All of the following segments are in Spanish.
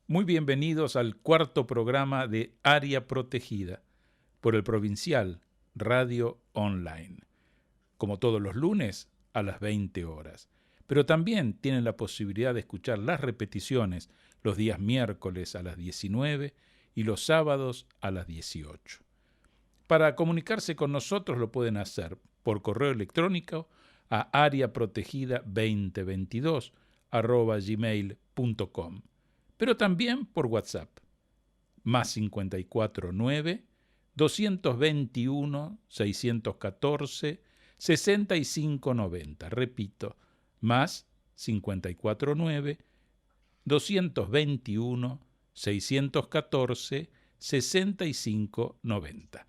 Muy bienvenidos al cuarto programa de Área Protegida por el Provincial Radio Online, como todos los lunes a las 20 horas. Pero también tienen la posibilidad de escuchar las repeticiones los días miércoles a las 19 y los sábados a las 18. Para comunicarse con nosotros lo pueden hacer por correo electrónico a areaprotegida2022@gmail.com, pero también por WhatsApp, más 549 221 614 6590. Repito, más 549 221 614 6590.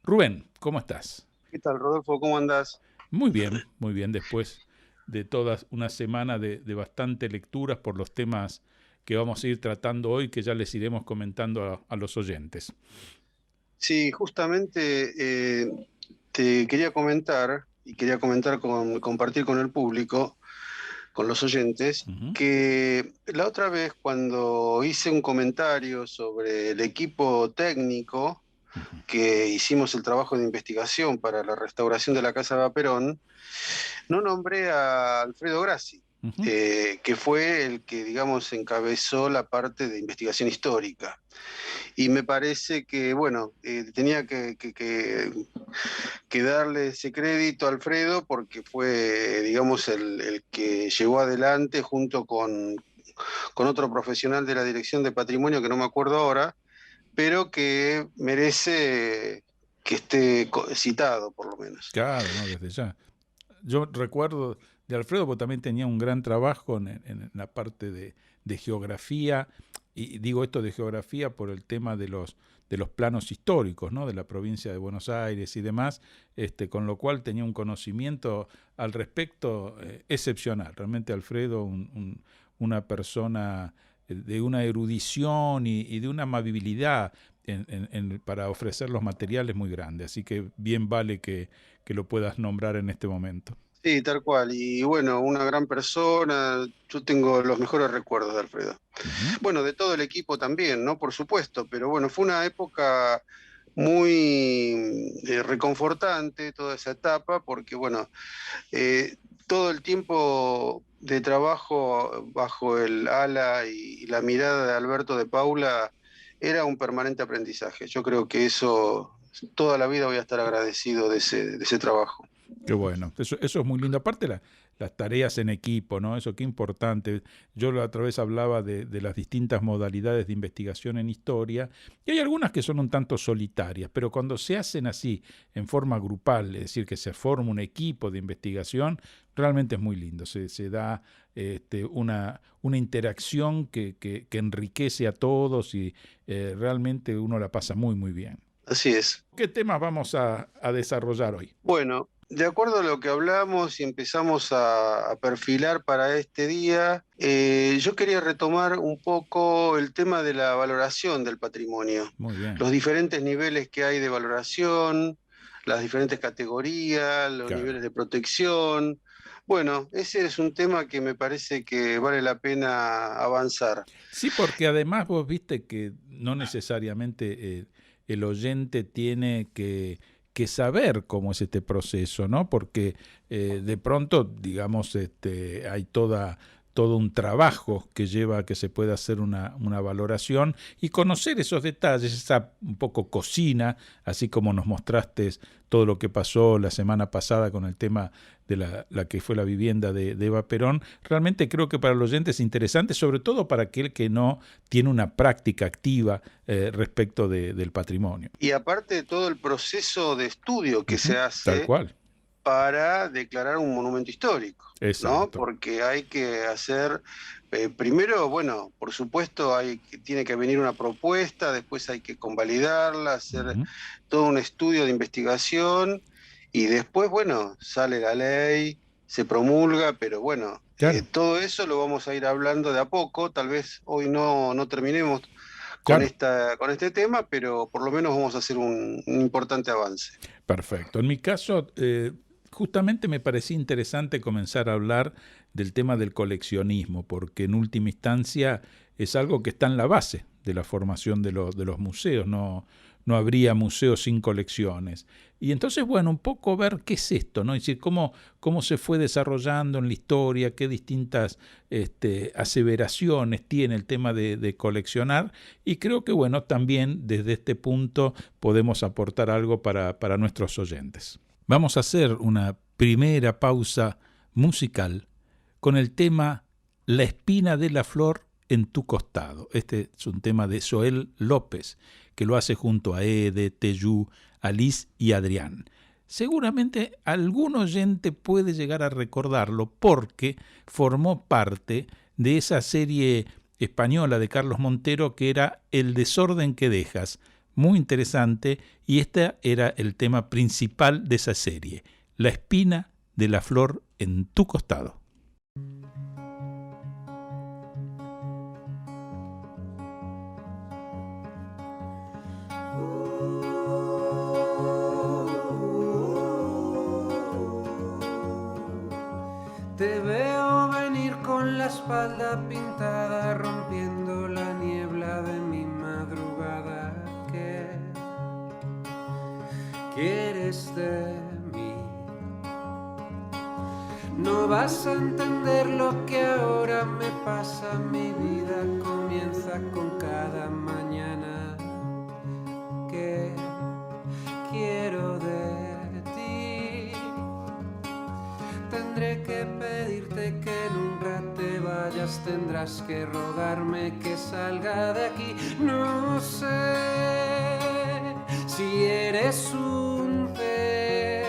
Rubén, ¿cómo estás? ¿Qué tal, Rodolfo? ¿Cómo andás? Muy bien, después de toda una semana de bastante lecturas por los temas que vamos a ir tratando hoy, que ya les iremos comentando a los oyentes. Sí, justamente te quería comentar y quería compartir con el público, con los oyentes, Uh-huh. que la otra vez cuando hice un comentario sobre el equipo técnico Uh-huh. que hicimos el trabajo de investigación para la restauración de la Casa de Perón, no nombré a Alfredo Grassi, Uh-huh. que fue el que, digamos, encabezó la parte de investigación histórica. Y me parece que, bueno, tenía que darle ese crédito a Alfredo porque fue, digamos, el que llevó adelante junto con otro profesional de la Dirección de Patrimonio, que no me acuerdo ahora, pero que merece que esté citado, por lo menos. Claro, no, desde ya. Yo recuerdo de Alfredo, porque también tenía un gran trabajo en la parte de geografía, y digo esto de geografía por el tema de los planos históricos, ¿no? De la provincia de Buenos Aires y demás, con lo cual tenía un conocimiento al respecto excepcional. Realmente Alfredo, una persona de una erudición y de una amabilidad para ofrecer los materiales muy grande, así que bien vale que lo puedas nombrar en este momento. Sí, tal cual. Y bueno, una gran persona. Yo tengo los mejores recuerdos de Alfredo. Uh-huh. Bueno, de todo el equipo también, ¿no? Por supuesto, pero bueno, fue una época muy reconfortante toda esa etapa, porque bueno, todo el tiempo de trabajo bajo el ala y la mirada de Alberto de Paula era un permanente aprendizaje. Yo creo que eso, toda la vida voy a estar agradecido de ese trabajo. Qué bueno, eso es muy lindo. Aparte las tareas en equipo, ¿no? Eso qué importante. Yo la otra vez hablaba de las distintas modalidades de investigación en historia, y hay algunas que son un tanto solitarias, pero cuando se hacen así, en forma grupal, es decir, que se forma un equipo de investigación, realmente es muy lindo. Se da una interacción que enriquece a todos y realmente uno la pasa muy bien. Así es. ¿Qué temas vamos a desarrollar hoy? Bueno, de acuerdo a lo que hablamos y empezamos a perfilar para este día, yo quería retomar un poco el tema de la valoración del patrimonio, Muy bien, los diferentes niveles que hay de valoración, las diferentes categorías, los claro. niveles de protección. Bueno, ese es un tema que me parece que vale la pena avanzar. Sí, porque además vos viste que no necesariamente el oyente tiene que saber cómo es este proceso, ¿no? Porque de pronto, digamos, hay todo un trabajo que lleva a que se pueda hacer una valoración y conocer esos detalles, esa un poco cocina, así como nos mostraste todo lo que pasó la semana pasada con el tema de la que fue la vivienda de Eva Perón. Realmente creo que para el oyente es interesante, sobre todo para aquel que no tiene una práctica activa respecto del patrimonio. Y aparte de todo el proceso de estudio que se Uh-huh. Tal hace cual, para declarar un monumento histórico, ¿no? exacto. Porque hay que hacer, primero, bueno, por supuesto, tiene que venir una propuesta, después hay que convalidarla, hacer Uh-huh. todo un estudio de investigación y después, bueno, sale la ley, se promulga, pero bueno, Claro, todo eso lo vamos a ir hablando de a poco, tal vez hoy no terminemos claro. con este tema, pero por lo menos vamos a hacer un importante avance. Perfecto. En mi caso, justamente me parecía interesante comenzar a hablar del tema del coleccionismo, porque en última instancia es algo que está en la base de la formación de los museos, no habría museos sin colecciones. Y entonces, bueno, un poco ver qué es esto, ¿no? Es decir, cómo se fue desarrollando en la historia, qué distintas aseveraciones tiene el tema de coleccionar, y creo que, bueno, también desde este punto podemos aportar algo para nuestros oyentes. Vamos a hacer una primera pausa musical con el tema La espina de la flor en tu costado. Este es un tema de Zoel López, que lo hace junto a Ede, Teyú, Alice y Adrián. Seguramente algún oyente puede llegar a recordarlo porque formó parte de esa serie española de Carlos Montero que era El desorden que dejas. Muy interesante, y este era el tema principal de esa serie, La espina de la flor en tu costado. Te veo venir con la espalda pintada, rompiendo la niebla de mi madrugada. ¿Qué quieres de mí? No vas a entender lo que ahora me pasa. Mi vida comienza con cada mañana. ¿Qué quiero de ti? Tendré que pedirte que nunca te vayas. Tendrás que rogarme que salga de aquí. No sé si eres un pez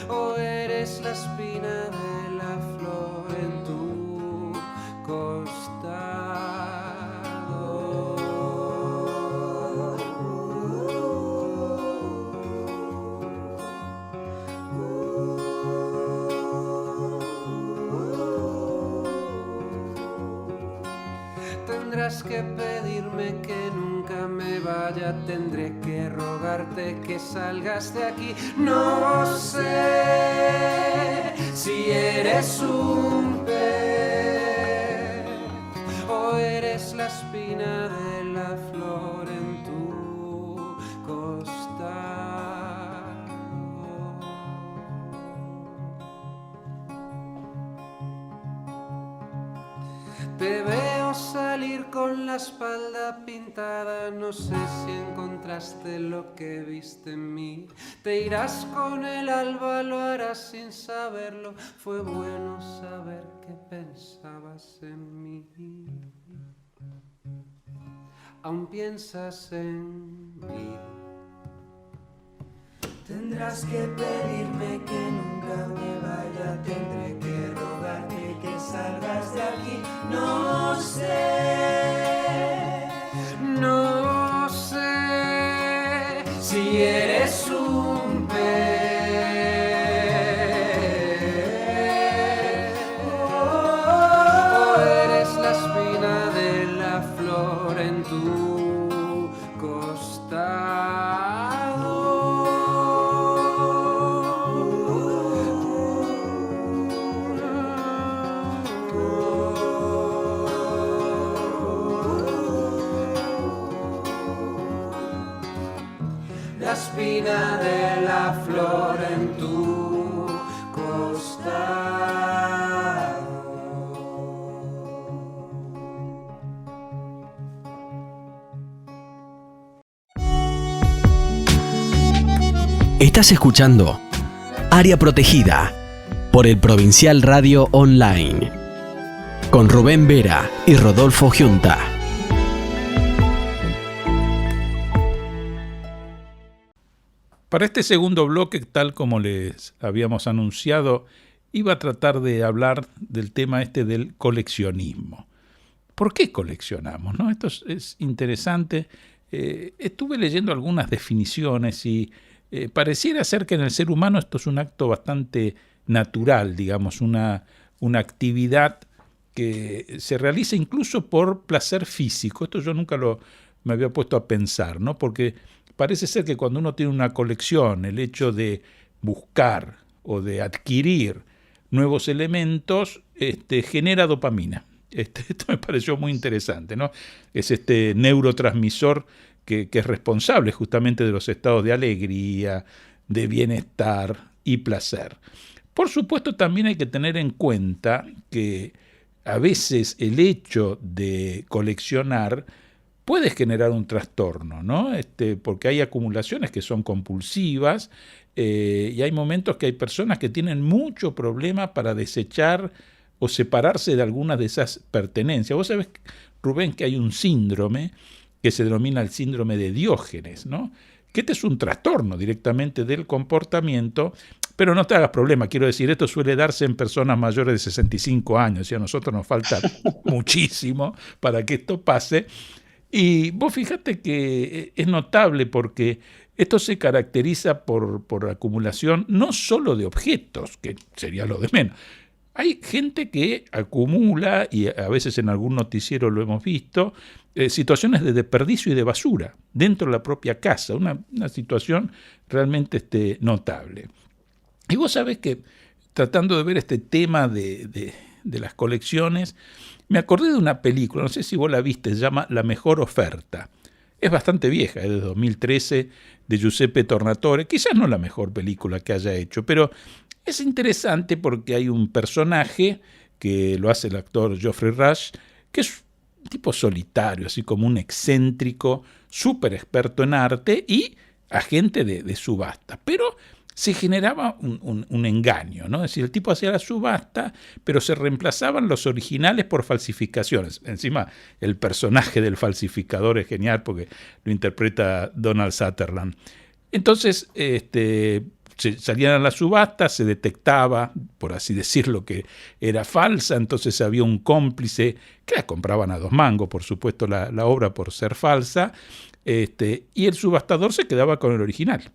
o eres la espina de la flor en tu costado. Tendrás que pedirme que nunca me vaya. Tendré que rogarte que salgas de aquí. No sé si eres un pez o eres la espina de la flor en tu costado. Te veo salir con la espalda pintada. No sé si encontraste lo que viste en mí. Te irás con el alba, lo harás sin saberlo. Fue bueno saber que pensabas en mí. Aún piensas en mí. Tendrás que pedirme que nunca me vaya. Tendré que rogarte que salgas de aquí. No sé si eres un pez o eres la espina de la flor en tu costado. La espina de la flor en tu costado. Estás escuchando Área Protegida por el Provincial Radio Online con Rubén Vera y Rodolfo Giunta. Para este segundo bloque, tal como les habíamos anunciado, iba a tratar de hablar del tema del coleccionismo. ¿Por qué coleccionamos, no? Esto es interesante. Estuve leyendo algunas definiciones y pareciera ser que en el ser humano esto es un acto bastante natural, digamos, una actividad que se realiza incluso por placer físico. Esto yo nunca me había puesto a pensar, ¿no? Porque parece ser que cuando uno tiene una colección, el hecho de buscar o de adquirir nuevos elementos, genera dopamina. Esto me pareció muy interesante, ¿no? Es este neurotransmisor que es responsable justamente de los estados de alegría, de bienestar y placer. Por supuesto, también hay que tener en cuenta que a veces el hecho de coleccionar puede generar un trastorno, ¿no? Porque hay acumulaciones que son compulsivas y hay momentos que hay personas que tienen mucho problema para desechar o separarse de algunas de esas pertenencias. Vos sabés, Rubén, que hay un síndrome que se denomina el síndrome de Diógenes, ¿no? Que este es un trastorno directamente del comportamiento, pero no te hagas problema, quiero decir, esto suele darse en personas mayores de 65 años, y a nosotros nos falta muchísimo para que esto pase. Y vos fíjate que es notable porque esto se caracteriza por acumulación no solo de objetos, que sería lo de menos. Hay gente que acumula, y a veces en algún noticiero lo hemos visto, situaciones de desperdicio y de basura dentro de la propia casa, una situación realmente notable. Y vos sabés que, tratando de ver este tema de las colecciones, me acordé de una película, no sé si vos la viste, se llama La mejor oferta. Es bastante vieja, es de 2013, de Giuseppe Tornatore, quizás no la mejor película que haya hecho, pero es interesante porque hay un personaje que lo hace el actor Geoffrey Rush, que es un tipo solitario, así como un excéntrico, súper experto en arte y agente de subasta. Pero se generaba un engaño, ¿no? Es decir, el tipo hacía la subasta, pero se reemplazaban los originales por falsificaciones. Encima, el personaje del falsificador es genial porque lo interpreta Donald Sutherland. Entonces, salían a la subasta, se detectaba, por así decirlo, que era falsa, entonces había un cómplice que la compraban a 2 mangos, por supuesto, la obra por ser falsa, y el subastador se quedaba con el original.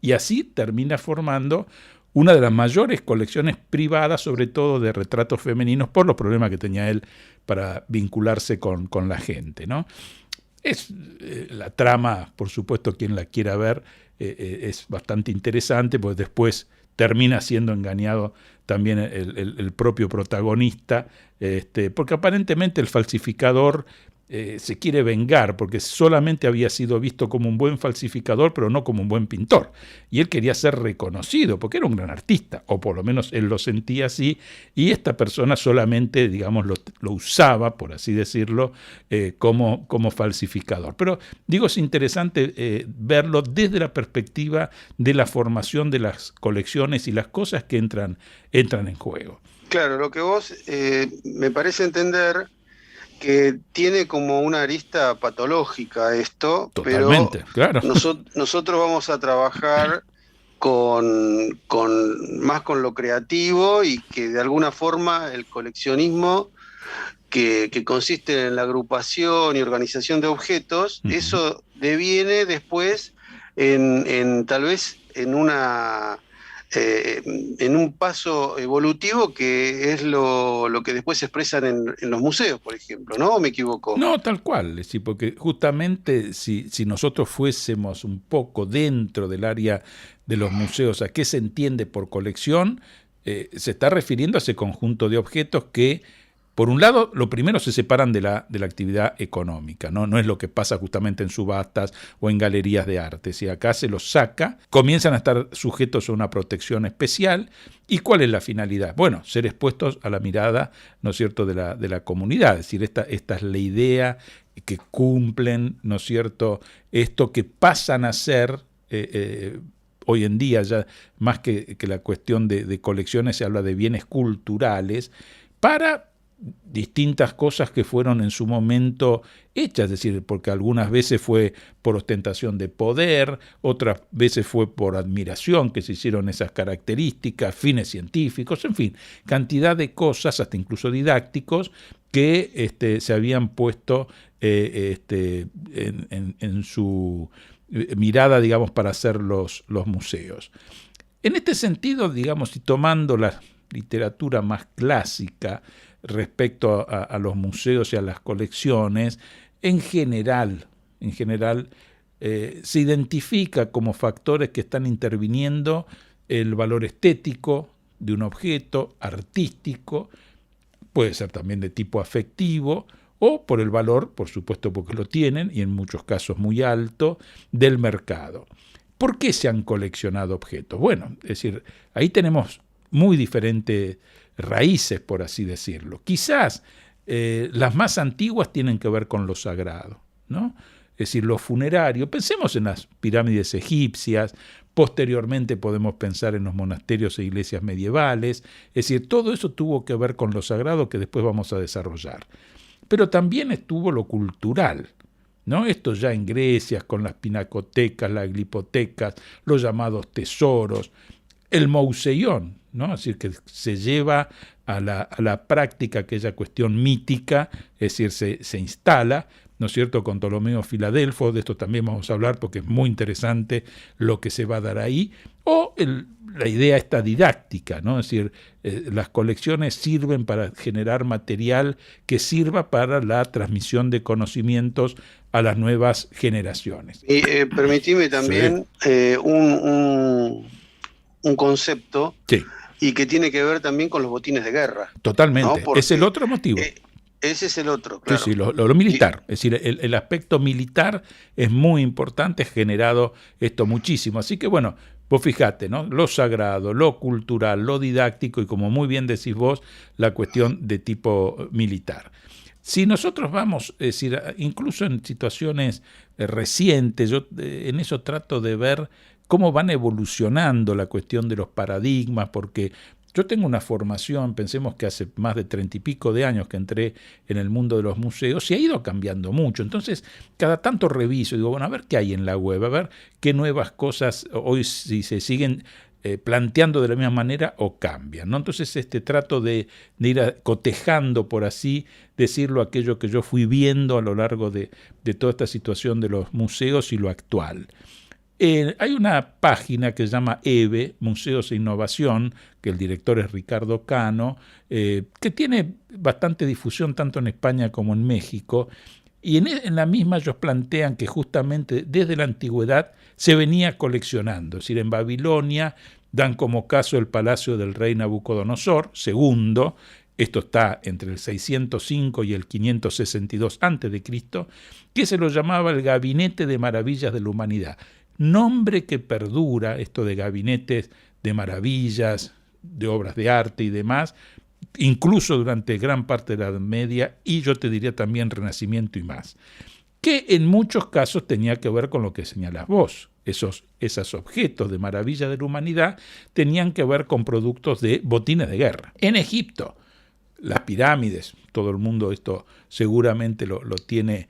Y así termina formando una de las mayores colecciones privadas, sobre todo de retratos femeninos, por los problemas que tenía él para vincularse con la gente, ¿no? Es la trama, por supuesto, quien la quiera ver, es bastante interesante, porque después termina siendo engañado también el propio protagonista, porque aparentemente el falsificador se quiere vengar, porque solamente había sido visto como un buen falsificador, pero no como un buen pintor. Y él quería ser reconocido, porque era un gran artista, o por lo menos él lo sentía así, y esta persona solamente, digamos, lo usaba, por así decirlo, como falsificador. Pero, digo, es interesante verlo desde la perspectiva de la formación de las colecciones y las cosas que entran en juego. Claro, lo que vos me parece entender que tiene como una arista patológica esto. Totalmente, pero claro. Nosotros vamos a trabajar más con lo creativo, y que de alguna forma el coleccionismo que consiste en la agrupación y organización de objetos, eso deviene después en tal vez en un paso evolutivo, que es lo que después se expresan en los museos, por ejemplo, ¿no? ¿O me equivoco? No, tal cual, sí, porque justamente si nosotros fuésemos un poco dentro del área de los museos, ¿a qué se entiende por colección? Se está refiriendo a ese conjunto de objetos que, por un lado, lo primero se separan de la actividad económica, ¿no? No es lo que pasa justamente en subastas o en galerías de arte. Si acá se los saca, comienzan a estar sujetos a una protección especial. ¿Y cuál es la finalidad? Bueno, ser expuestos a la mirada, ¿no es cierto?, de la comunidad. Es decir, esta es la idea que cumplen, ¿no es cierto?, esto que pasan a ser hoy en día, ya más que la cuestión de colecciones, se habla de bienes culturales para distintas cosas que fueron en su momento hechas, es decir, porque algunas veces fue por ostentación de poder, otras veces fue por admiración que se hicieron esas características, fines científicos, en fin, cantidad de cosas, hasta incluso didácticos, que se habían puesto en su mirada, digamos, para hacer los museos. En este sentido, digamos, y tomando la literatura más clásica respecto a los museos y a las colecciones, en general, se identifica como factores que están interviniendo el valor estético, de un objeto artístico, puede ser también de tipo afectivo, o por el valor, por supuesto porque lo tienen, y en muchos casos muy alto, del mercado. ¿Por qué se han coleccionado objetos? Bueno, es decir, ahí tenemos muy diferentes raíces, por así decirlo. Quizás las más antiguas tienen que ver con lo sagrado, ¿no? Es decir, lo funerario. Pensemos en las pirámides egipcias, posteriormente podemos pensar en los monasterios e iglesias medievales. Es decir, todo eso tuvo que ver con lo sagrado que después vamos a desarrollar. Pero también estuvo lo cultural, ¿no? Esto ya en Grecia, con las pinacotecas, las glipotecas, los llamados tesoros, el mouseión, ¿no? Es decir, que se lleva a la práctica aquella cuestión mítica, es decir, se instala, ¿no es cierto?, con Ptolomeo Filadelfo, de esto también vamos a hablar porque es muy interesante lo que se va a dar ahí, o la idea esta didáctica, ¿no? Es decir, las colecciones sirven para generar material que sirva para la transmisión de conocimientos a las nuevas generaciones. Y permitime también un concepto, sí, y que tiene que ver también con los botines de guerra. Totalmente, ¿no? Porque, es el otro motivo. Ese es el otro, claro. Sí, lo militar, es decir, el aspecto militar es muy importante, ha generado esto muchísimo. Así que bueno, vos fijate, ¿no? Lo sagrado, lo cultural, lo didáctico y como muy bien decís vos, la cuestión de tipo militar. Si nosotros vamos, es decir, incluso en situaciones recientes, yo en eso trato de ver cómo van evolucionando la cuestión de los paradigmas, porque yo tengo una formación, pensemos que hace más de 30 y pico de años que entré en el mundo de los museos y ha ido cambiando mucho. Entonces, cada tanto reviso y digo, bueno, a ver qué hay en la web, a ver qué nuevas cosas hoy si se siguen planteando de la misma manera o cambian, ¿no? Entonces, trato de ir cotejando, por así decirlo, aquello que yo fui viendo a lo largo de toda esta situación de los museos y lo actual. Hay una página que se llama EVE, Museos e Innovación, que el director es Ricardo Cano, que tiene bastante difusión tanto en España como en México, y en la misma ellos plantean que justamente desde la antigüedad se venía coleccionando, es decir, en Babilonia dan como caso el palacio del rey Nabucodonosor II, esto está entre el 605 y el 562 a.C., que se lo llamaba el Gabinete de Maravillas de la Humanidad. Nombre que perdura, esto de gabinetes de maravillas, de obras de arte y demás, incluso durante gran parte de la Edad Media y yo te diría también Renacimiento y más, que en muchos casos tenía que ver con lo que señalas vos. Esos objetos de maravilla de la humanidad tenían que ver con productos de botines de guerra. En Egipto, las pirámides, todo el mundo esto seguramente lo tiene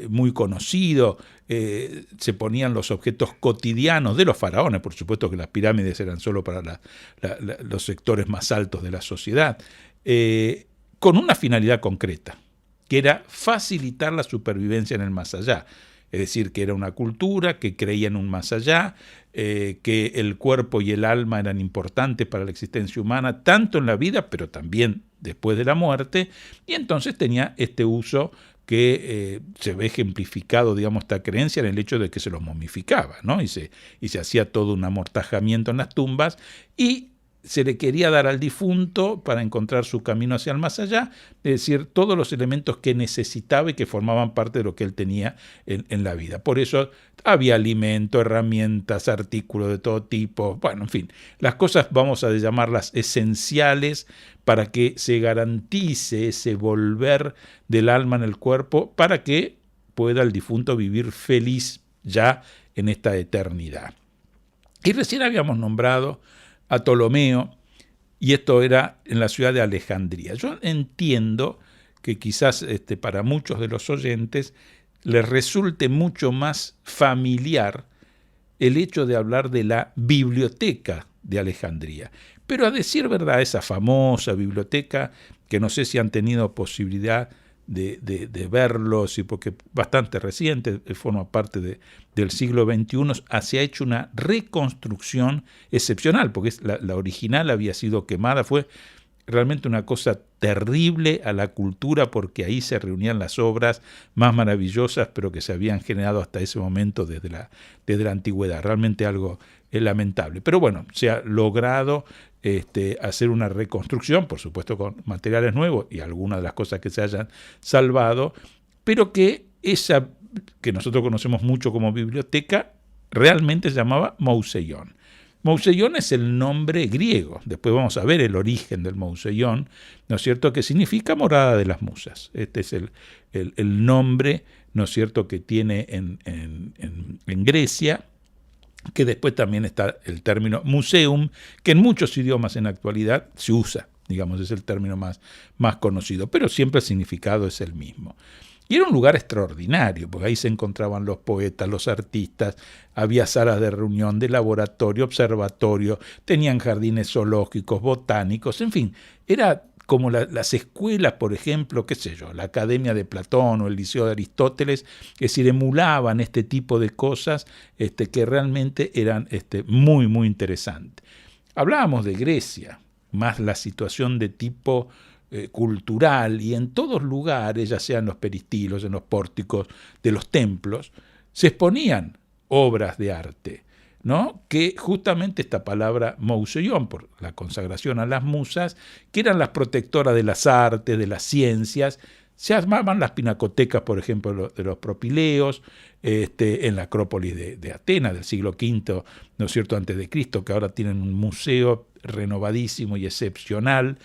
muy conocido, se ponían los objetos cotidianos de los faraones, por supuesto que las pirámides eran solo para los sectores más altos de la sociedad, con una finalidad concreta, que era facilitar la supervivencia en el más allá. Es decir, que era una cultura que creía en un más allá, que el cuerpo y el alma eran importantes para la existencia humana, tanto en la vida, pero también después de la muerte, y entonces tenía este uso que se ve ejemplificado, digamos, esta creencia en el hecho de que se los momificaba, ¿no? Y se hacía todo un amortajamiento en las tumbas y se le quería dar al difunto para encontrar su camino hacia el más allá, es decir, todos los elementos que necesitaba y que formaban parte de lo que él tenía en la vida. Por eso había alimento, herramientas, artículos de todo tipo, bueno, en fin, las cosas vamos a llamarlas esenciales para que se garantice ese volver del alma en el cuerpo para que pueda el difunto vivir feliz ya en esta eternidad. Y recién habíamos nombrado a Ptolomeo, y esto era en la ciudad de Alejandría. Yo entiendo que quizás para muchos de los oyentes les resulte mucho más familiar el hecho de hablar de la biblioteca de Alejandría. Pero a decir verdad, esa famosa biblioteca, que no sé si han tenido posibilidad de verlo, sí, porque bastante reciente, forma parte del siglo XXI, se ha hecho una reconstrucción excepcional, porque la original había sido quemada, fue realmente una cosa terrible a la cultura, porque ahí se reunían las obras más maravillosas, pero que se habían generado hasta ese momento desde la antigüedad. Realmente algo lamentable. Pero bueno, se ha logrado hacer una reconstrucción, por supuesto con materiales nuevos y algunas de las cosas que se hayan salvado, pero que esa que nosotros conocemos mucho como biblioteca realmente se llamaba Mouseion. Mouseion es el nombre griego, después vamos a ver el origen del Mouseion, ¿no es cierto?, que significa morada de las musas. Este es el nombre, ¿no es cierto?, que tiene en Grecia, que después también está el término museum, que en muchos idiomas en la actualidad se usa, digamos, es el término más conocido, pero siempre el significado es el mismo. Y era un lugar extraordinario, porque ahí se encontraban los poetas, los artistas, había salas de reunión, de laboratorio, observatorio, tenían jardines zoológicos, botánicos, en fin, era como las escuelas, por ejemplo, qué sé yo, la Academia de Platón o el Liceo de Aristóteles, es decir, emulaban este tipo de cosas que realmente eran muy, muy interesantes. Hablábamos de Grecia, más la situación de tipo cultural, y en todos lugares, ya sea en los peristilos, en los pórticos de los templos, se exponían obras de arte, ¿no? Que justamente esta palabra Mouseion, por la consagración a las musas, que eran las protectoras de las artes, de las ciencias, se armaban las pinacotecas, por ejemplo, de los propileos, en la Acrópolis de Atenas del siglo V, ¿no es cierto?, antes de Cristo, que ahora tienen un museo renovadísimo y excepcional.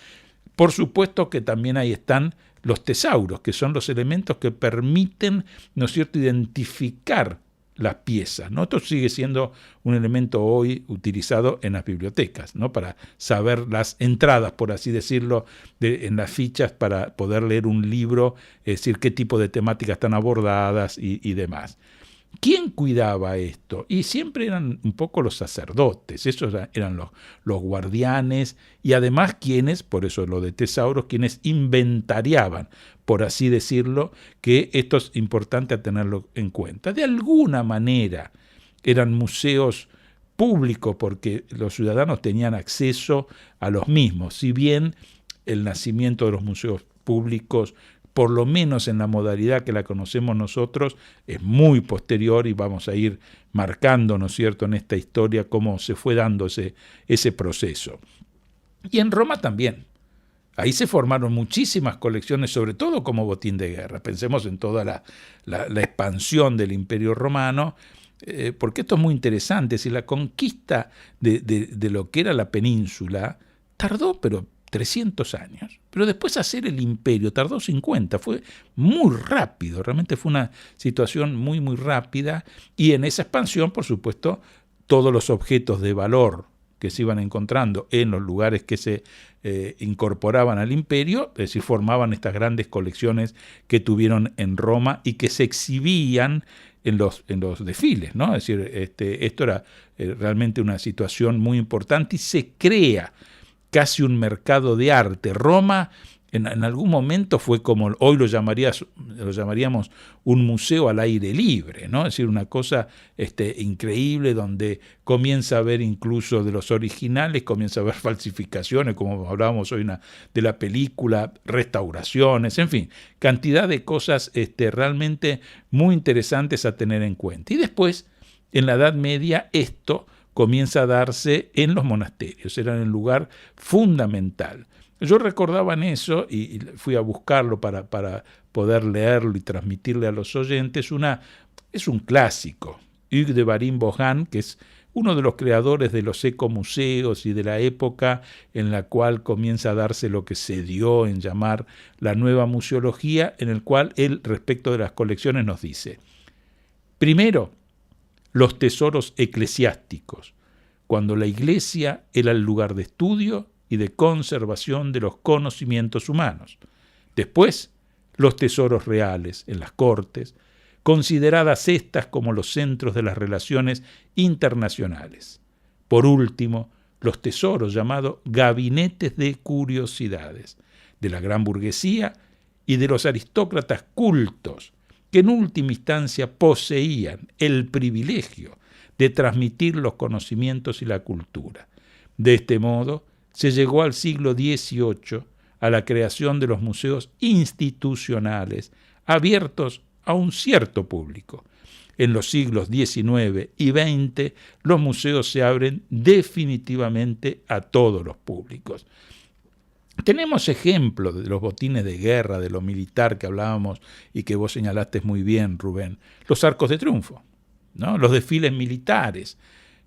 Por supuesto que también ahí están los tesauros, que son los elementos que permiten, ¿no es cierto?, identificar las piezas, ¿no? Esto sigue siendo un elemento hoy utilizado en las bibliotecas, ¿no?, para saber las entradas, por así decirlo, en las fichas para poder leer un libro, es decir, qué tipo de temáticas están abordadas y demás. ¿Quién cuidaba esto? Y siempre eran un poco los sacerdotes, esos eran los guardianes, y además quienes, por eso lo de tesauros, quienes inventariaban, por así decirlo, que esto es importante a tenerlo en cuenta. De alguna manera eran museos públicos porque los ciudadanos tenían acceso a los mismos, si bien el nacimiento de los museos públicos, por lo menos en la modalidad que la conocemos nosotros, es muy posterior, y vamos a ir marcando, ¿no es cierto?, en esta historia cómo se fue dando ese proceso. Y en Roma también. Ahí se formaron muchísimas colecciones, sobre todo como botín de guerra. Pensemos en toda la expansión del Imperio Romano, porque esto es muy interesante. Si la conquista de lo que era la península tardó, pero 300 años, pero después hacer el imperio tardó 50, fue muy rápido, realmente fue una situación muy, muy rápida, y en esa expansión, por supuesto, todos los objetos de valor que se iban encontrando en los lugares que se incorporaban al imperio, es decir, formaban estas grandes colecciones que tuvieron en Roma y que se exhibían en los desfiles, ¿no? Es decir, esto era realmente una situación muy importante, y se crea casi un mercado de arte. Roma en algún momento fue como hoy lo llamaríamos un museo al aire libre, ¿no? Es decir, una cosa increíble, donde comienza a haber incluso de los originales, comienza a haber falsificaciones, como hablábamos hoy de la película, restauraciones, en fin, cantidad de cosas realmente muy interesantes a tener en cuenta. Y después, en la Edad Media, esto comienza a darse en los monasterios, eran el lugar fundamental. Yo recordaba en eso, y fui a buscarlo para poder leerlo y transmitirle a los oyentes, es un clásico, Hugues de Barin-Bohan, que es uno de los creadores de los ecomuseos y de la época en la cual comienza a darse lo que se dio en llamar la nueva museología, en el cual él, respecto de las colecciones, nos dice: primero, los tesoros eclesiásticos, cuando la iglesia era el lugar de estudio y de conservación de los conocimientos humanos. Después, los tesoros reales en las cortes, consideradas estas como los centros de las relaciones internacionales. Por último, los tesoros llamados gabinetes de curiosidades, de la gran burguesía y de los aristócratas cultos, que en última instancia poseían el privilegio de transmitir los conocimientos y la cultura. De este modo, se llegó al siglo XVIII a la creación de los museos institucionales, abiertos a un cierto público. En los siglos XIX y XX, los museos se abren definitivamente a todos los públicos. Tenemos ejemplos de los botines de guerra, de lo militar que hablábamos y que vos señalaste muy bien, Rubén. Los arcos de triunfo, ¿no? Los desfiles militares.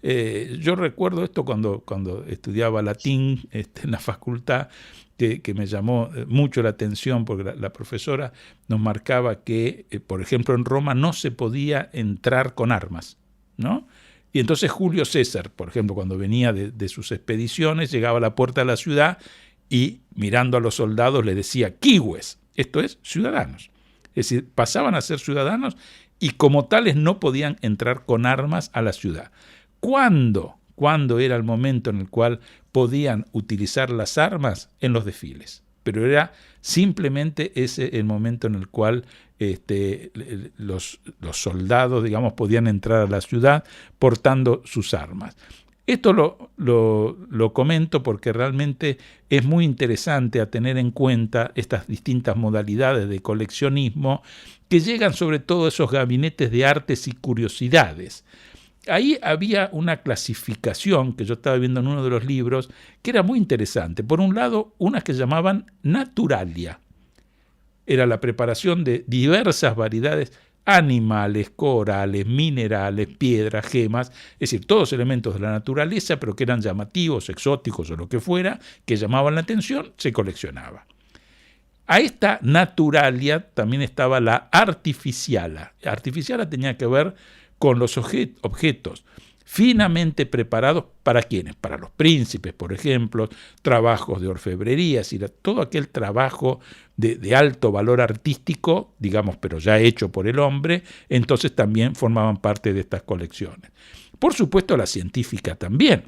Yo recuerdo esto cuando estudiaba latín en la facultad, que me llamó mucho la atención porque la profesora nos marcaba que, por ejemplo, en Roma no se podía entrar con armas, ¿no? Y entonces Julio César, por ejemplo, cuando venía de sus expediciones, llegaba a la puerta de la ciudad y mirando a los soldados le decía «quives», esto es, ciudadanos. Es decir, pasaban a ser ciudadanos y como tales no podían entrar con armas a la ciudad. ¿Cuándo era el momento en el cual podían utilizar las armas? En los desfiles. Pero era simplemente ese el momento en el cual los soldados, digamos, podían entrar a la ciudad portando sus armas. Esto lo comento porque realmente es muy interesante a tener en cuenta estas distintas modalidades de coleccionismo que llegan sobre todo a esos gabinetes de artes y curiosidades. Ahí había una clasificación que yo estaba viendo en uno de los libros que era muy interesante. Por un lado, unas que llamaban naturalia. Era la preparación de diversas variedades animales, corales, minerales, piedras, gemas, es decir, todos elementos de la naturaleza, pero que eran llamativos, exóticos o lo que fuera, que llamaban la atención, se coleccionaba. A esta naturalia también estaba la artificiala. Artificiala tenía que ver con los objetos finamente preparados para ¿quiénes? Para los príncipes, por ejemplo, trabajos de orfebrería, es decir, todo aquel trabajo de alto valor artístico, digamos, pero ya hecho por el hombre, entonces también formaban parte de estas colecciones. Por supuesto, la científica también.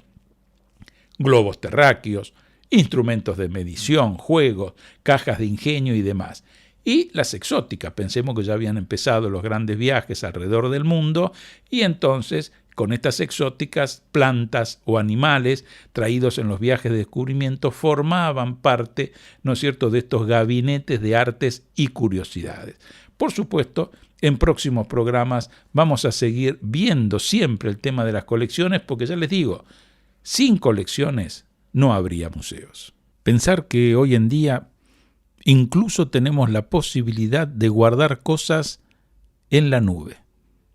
Globos terráqueos, instrumentos de medición, juegos, cajas de ingenio y demás. Y las exóticas, pensemos que ya habían empezado los grandes viajes alrededor del mundo y entonces con estas exóticas, plantas o animales traídos en los viajes de descubrimiento formaban parte, ¿no es cierto?, de estos gabinetes de artes y curiosidades. Por supuesto, en próximos programas vamos a seguir viendo siempre el tema de las colecciones porque ya les digo, sin colecciones no habría museos. Pensar que hoy en día incluso tenemos la posibilidad de guardar cosas en la nube,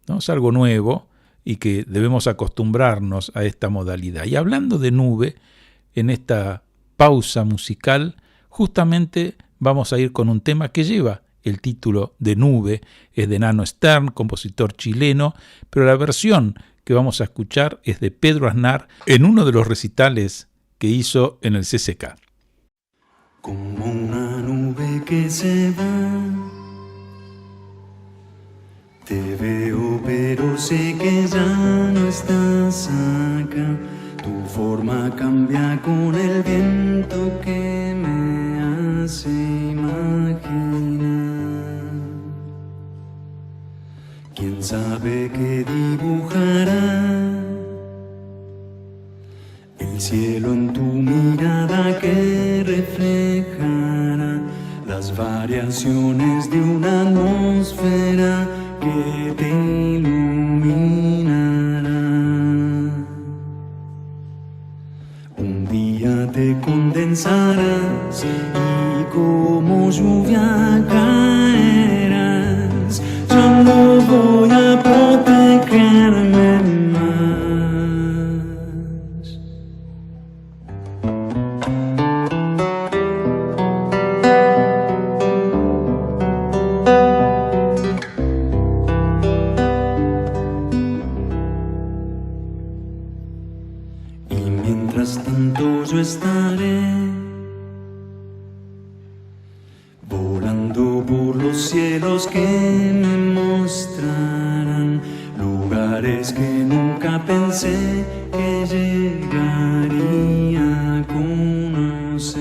¿no? Es algo nuevo y que debemos acostumbrarnos a esta modalidad. Y hablando de nube, en esta pausa musical, justamente vamos a ir con un tema que lleva el título de Nube, es de Nano Stern, compositor chileno, pero la versión que vamos a escuchar es de Pedro Aznar en uno de los recitales que hizo en el CCK. Como una nube que se va, te veo pero sé que ya no estás acá. Tu forma cambia con el viento que me hace imaginar. ¿Quién sabe qué dibujará el cielo en tu mirada que reflejará las variaciones de una atmósfera que te iluminará? Un día te condensarás y como lluvia caerás. Yo no voy a protegerme más. Yo estaré volando por los cielos que me mostrarán lugares que nunca pensé que llegaría a conocer.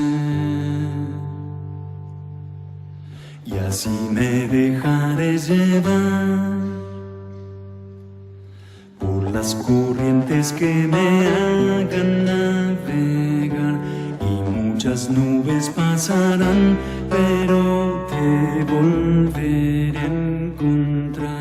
Y así me dejaré llevar por las corrientes que me hagan navegar Las nubes pasarán, pero te volveré a encontrar.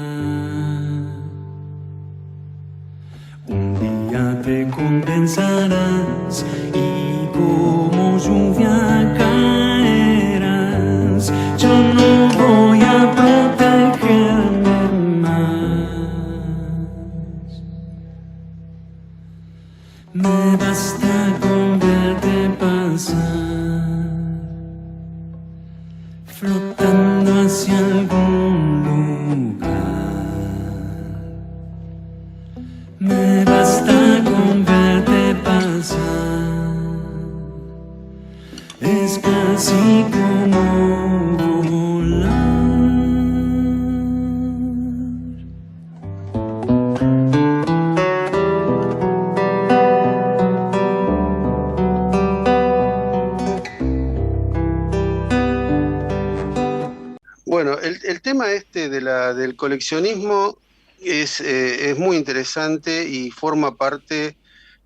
Un día te condensarás y como lluvia caerás. Yo no voy a protegerme más. Me basta con verte pasar, flotando hacia algún lugar. Me basta con verte pasar, es casi como volar. Bueno, el tema del coleccionismo es muy interesante y forma parte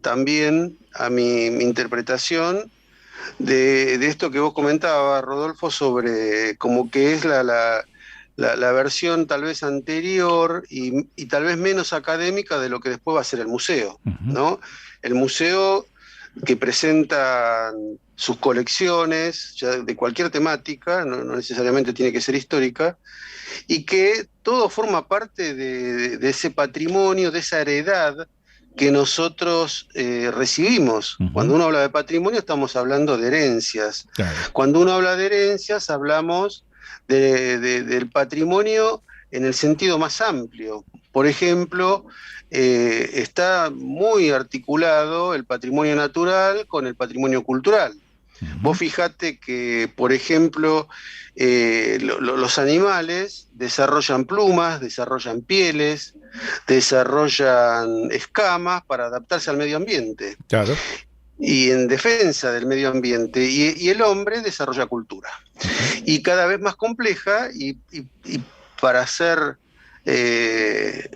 también, a mi interpretación, de esto que vos comentabas, Rodolfo, sobre como que es la versión tal vez anterior y tal vez menos académica de lo que después va a ser el museo, ¿no? El museo que presenta sus colecciones, ya de cualquier temática, no necesariamente tiene que ser histórica, y que todo forma parte de ese patrimonio, de esa heredad que nosotros recibimos. Cuando uno habla de patrimonio estamos hablando de herencias. Claro. Cuando uno habla de herencias hablamos del patrimonio en el sentido más amplio. Por ejemplo, está muy articulado el patrimonio natural con el patrimonio cultural. Vos fijate que, por ejemplo, los animales desarrollan plumas, desarrollan pieles, desarrollan escamas para adaptarse al medio ambiente. Claro. Y en defensa del medio ambiente. Y el hombre desarrolla cultura. Y cada vez más compleja y para ser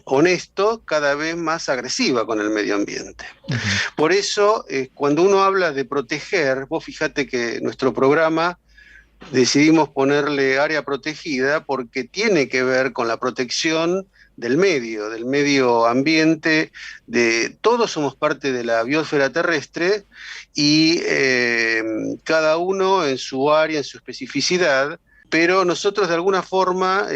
honesto, cada vez más agresiva con el medio ambiente. Por eso, cuando uno habla de proteger, vos fíjate que nuestro programa decidimos ponerle área protegida porque tiene que ver con la protección del medio ambiente, todos somos parte de la biosfera terrestre y cada uno en su área, en su especificidad. Pero nosotros de alguna forma,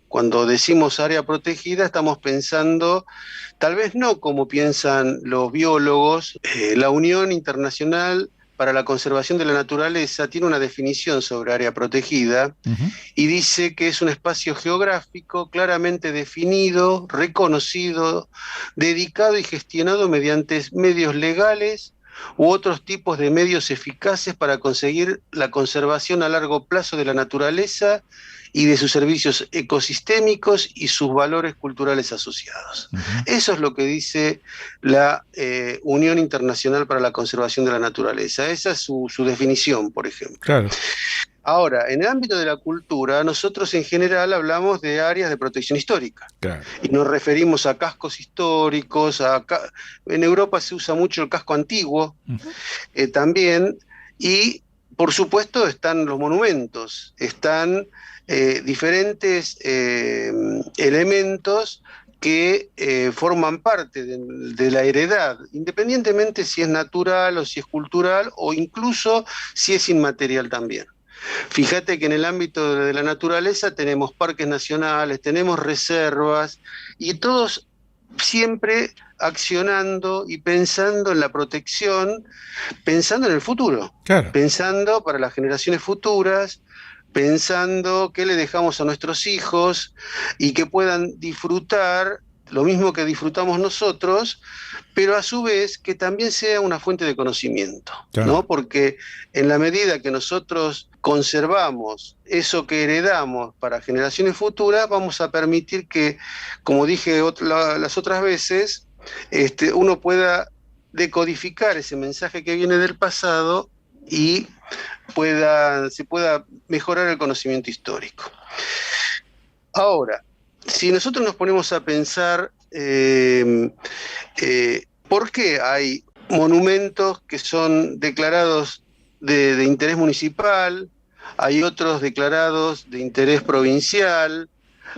cuando decimos área protegida, estamos pensando, tal vez no como piensan los biólogos, la Unión Internacional para la Conservación de la Naturaleza tiene una definición sobre área protegida y dice que es un espacio geográfico claramente definido, reconocido, dedicado y gestionado mediante medios legales u otros tipos de medios eficaces para conseguir la conservación a largo plazo de la naturaleza y de sus servicios ecosistémicos y sus valores culturales asociados. Eso es lo que dice la Unión Internacional para la Conservación de la Naturaleza. Esa es su definición, por ejemplo. Claro. Ahora, en el ámbito de la cultura, nosotros en general hablamos de áreas de protección histórica. Claro. Y nos referimos a cascos históricos, en Europa se usa mucho el casco antiguo también, y por supuesto están los monumentos, están diferentes elementos que forman parte de la heredad, independientemente si es natural o si es cultural o incluso si es inmaterial también. Fíjate que en el ámbito de la naturaleza tenemos parques nacionales, tenemos reservas y todos siempre accionando y pensando en la protección, pensando en el futuro, claro. Pensando para las generaciones futuras, pensando qué le dejamos a nuestros hijos y que puedan disfrutar lo mismo que disfrutamos nosotros, pero a su vez que también sea una fuente de conocimiento, claro. ¿No? Porque en la medida que nosotros conservamos eso que heredamos para generaciones futuras, vamos a permitir que, como dije las otras veces, uno pueda decodificar ese mensaje que viene del pasado y se pueda mejorar el conocimiento histórico. Ahora, si nosotros nos ponemos a pensar ¿por qué hay monumentos que son declarados de interés municipal, hay otros declarados de interés provincial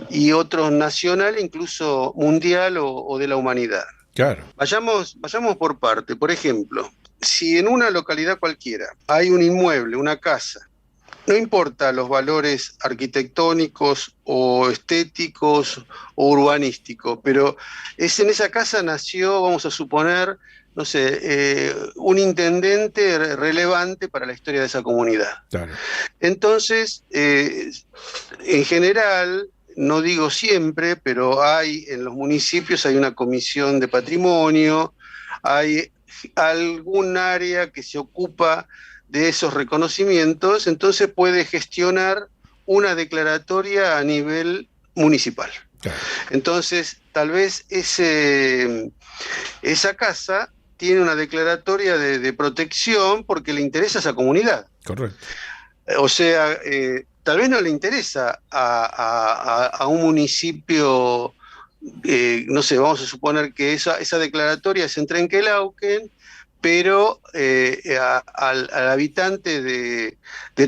y otros nacional, incluso mundial o de la humanidad. Claro. Vayamos por parte. Por ejemplo, si en una localidad cualquiera hay un inmueble, una casa, no importa los valores arquitectónicos o estéticos o urbanísticos, pero en esa casa nació, vamos a suponer, no sé, un intendente relevante para la historia de esa comunidad. Claro. Entonces, en general, no digo siempre, pero hay en los municipios hay una comisión de patrimonio, hay algún área que se ocupa de esos reconocimientos, entonces puede gestionar una declaratoria a nivel municipal. Claro. Entonces, tal vez esa casa tiene una declaratoria de protección porque le interesa a esa comunidad. Correcto. O sea, tal vez no le interesa a un municipio, no sé, vamos a suponer que esa declaratoria es en Trenquelauquen, pero al habitante de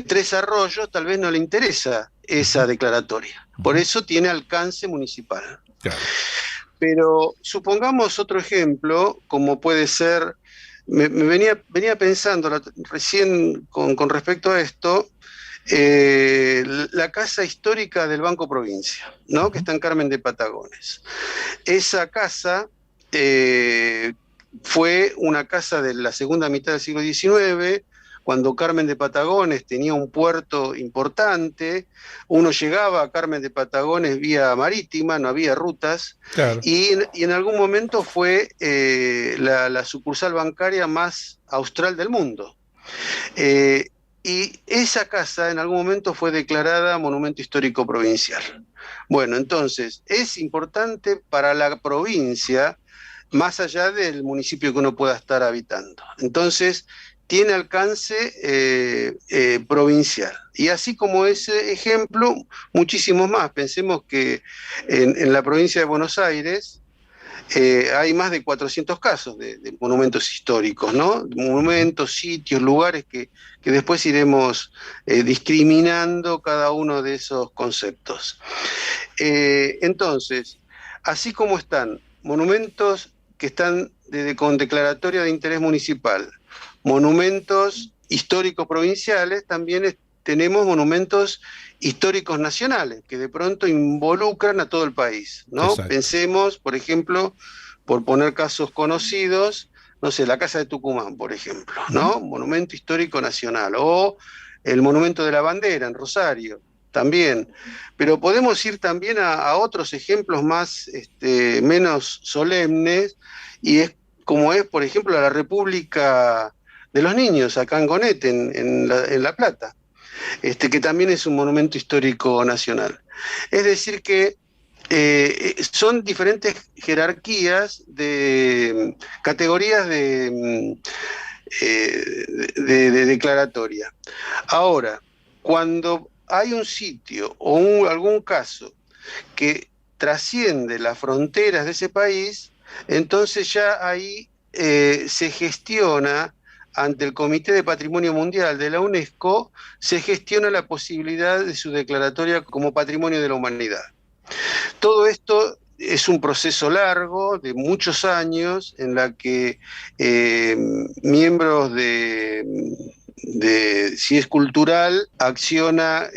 Tres Arroyos tal vez no le interesa esa declaratoria. Por eso tiene alcance municipal. Claro. Pero supongamos otro ejemplo, como puede ser, me venía pensando recién con respecto a esto, la casa histórica del Banco Provincia, ¿no? Que está en Carmen de Patagones. Esa casa fue una casa de la segunda mitad del siglo XIX, cuando Carmen de Patagones tenía un puerto importante, uno llegaba a Carmen de Patagones vía marítima, no había rutas, Claro. y en algún momento fue la sucursal bancaria más austral del mundo. Y esa casa en algún momento fue declarada Monumento Histórico Provincial. Bueno, entonces, es importante para la provincia, más allá del municipio que uno pueda estar habitando. Entonces, tiene alcance provincial. Y así como ese ejemplo, muchísimos más. Pensemos que en la provincia de Buenos Aires hay más de 400 casos de monumentos históricos, ¿no? Monumentos, sitios, lugares que después iremos discriminando cada uno de esos conceptos. Entonces, así como están monumentos que están con declaratoria de interés municipal, monumentos históricos provinciales, también tenemos monumentos históricos nacionales, que de pronto involucran a todo el país, ¿no? Exacto. Pensemos, por ejemplo, por poner casos conocidos, no sé, la Casa de Tucumán, por ejemplo, ¿no? Monumento histórico nacional, o el Monumento de la Bandera en Rosario, también. Pero podemos ir también a otros ejemplos más, menos solemnes, y es como es, por ejemplo, la República de los Niños, acá en Gonet, en La Plata, que también es un monumento histórico nacional. Es decir que son diferentes jerarquías de categorías de declaratoria. Ahora, cuando hay un sitio o algún caso que trasciende las fronteras de ese país, entonces ya ahí se gestiona ante el Comité de Patrimonio Mundial de la UNESCO, se gestiona la posibilidad de su declaratoria como Patrimonio de la Humanidad. Todo esto es un proceso largo, de muchos años, en la que miembros de si es cultural, acciona